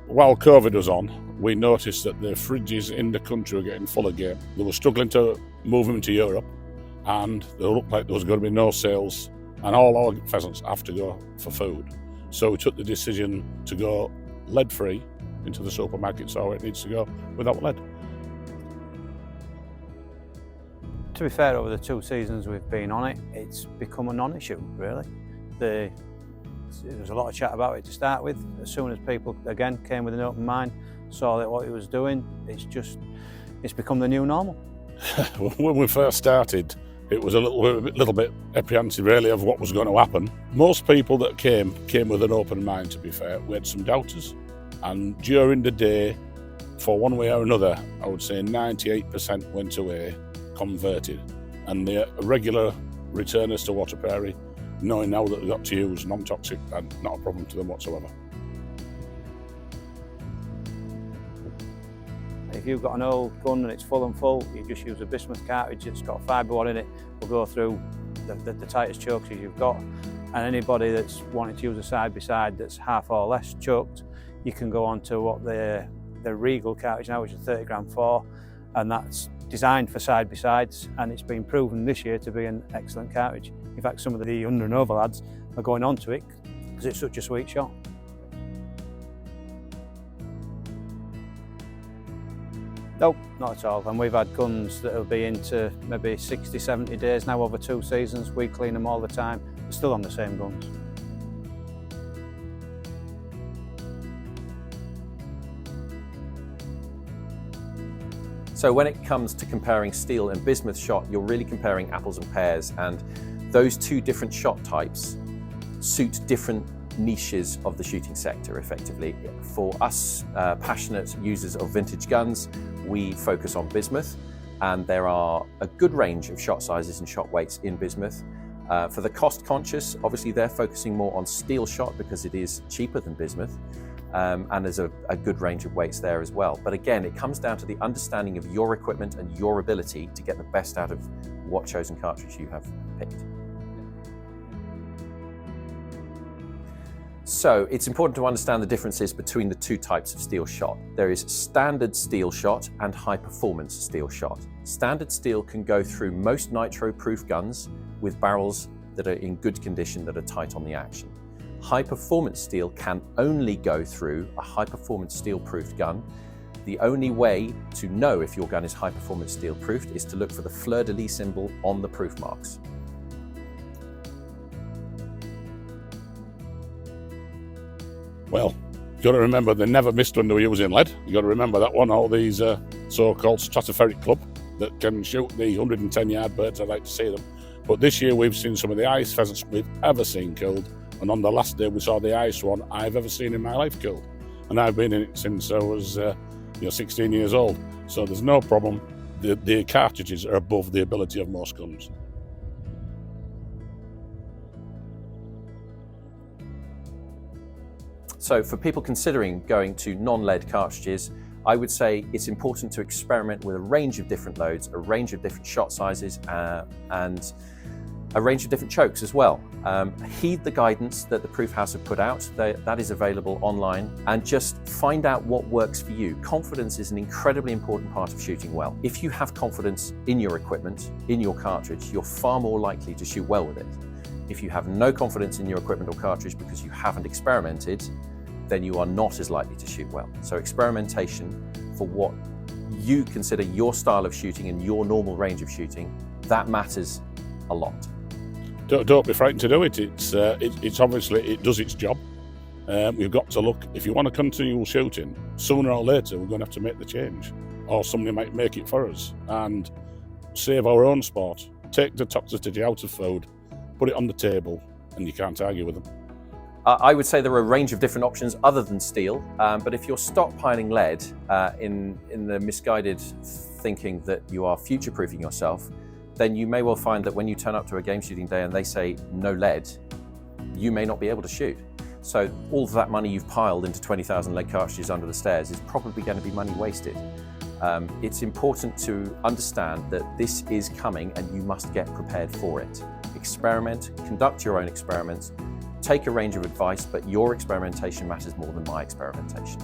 While COVID was on, we noticed that the fridges in the country were getting full again. They were struggling to move them into Europe, and it looked like there was going to be no sales, and all our pheasants have to go for food. So we took the decision to go lead-free into the supermarkets, so it needs to go without lead. To be fair, over the 2 seasons we've been on it, it's become a non-issue, really. There was a lot of chat about it to start with. As soon as people, again, came with an open mind, saw that what he was doing, it's become the new normal. When we first started, it was a little bit apprehensive, really, of what was going to happen. Most people that came with an open mind, to be fair. We had some doubters, and during the day, for one way or another, I would say 98% went away converted, and the regular returners to Warter Priory, knowing now that they've got to use non-toxic, and not a problem to them whatsoever. If you've got an old gun and it's full, you just use a bismuth cartridge that's got a fibreboard in it. We'll go through the tightest chokes you've got, and anybody that's wanting to use a side-by-side that's half or less choked, you can go on to what the Regal cartridge now, which is 30 gram 4, and that's designed for side-by-sides, and it's been proven this year to be an excellent cartridge. In fact, some of the under and over lads are going on to it because it's such a sweet shot. Nope, not at all. And we've had guns that will be into maybe 60, 70 days now over 2 seasons. We clean them all the time. We're still on the same guns. So when it comes to comparing steel and bismuth shot, you're really comparing apples and pears, and those 2 different shot types suit different niches of the shooting sector effectively. For us passionate users of vintage guns, we focus on bismuth, and there are a good range of shot sizes and shot weights in bismuth. For the cost conscious, obviously they're focusing more on steel shot because it is cheaper than bismuth. And there's a good range of weights there as well. But again, it comes down to the understanding of your equipment and your ability to get the best out of what chosen cartridge you have picked. So it's important to understand the differences between the 2 types of steel shot. There is standard steel shot and high performance steel shot. Standard steel can go through most nitro-proof guns with barrels that are in good condition, that are tight on the action. High performance steel can only go through a high performance steel proofed gun. The only way to know if your gun is high performance steel proofed is to look for the fleur-de-lis symbol on the proof marks. Well, you've got to remember they never missed when they were using lead. You've got to remember that one, all these so-called stratospheric club that can shoot the 110-yard birds. I'd like to see them. But this year we've seen some of the highest pheasants we've ever seen killed. And on the last day we saw the highest one I've ever seen in my life killed. And I've been in it since I was 16 years old. So there's no problem. The cartridges are above the ability of most guns. So for people considering going to non-lead cartridges, I would say it's important to experiment with a range of different loads, a range of different shot sizes, and a range of different chokes as well. Heed the guidance that the Proof House have put out. That is available online, and just find out what works for you. Confidence is an incredibly important part of shooting well. If you have confidence in your equipment, in your cartridge, you're far more likely to shoot well with it. If you have no confidence in your equipment or cartridge because you haven't experimented, then you are not as likely to shoot well. So experimentation for what you consider your style of shooting and your normal range of shooting, that matters a lot. Don't be frightened to do it. It's obviously, it does its job. We've got to look, if you want to continue shooting, sooner or later we're going to have to make the change, or somebody might make it for us and save our own sport. Take the toxicity out of food, put it on the table, and you can't argue with them. I would say there are a range of different options other than steel, but if you're stockpiling lead in the misguided thinking that you are future-proofing yourself, then you may well find that when you turn up to a game shooting day and they say no lead, you may not be able to shoot. So all of that money you've piled into 20,000 lead cartridges under the stairs is probably going to be money wasted. It's important to understand that this is coming and you must get prepared for it. Experiment, conduct your own experiments, take a range of advice, but your experimentation matters more than my experimentation.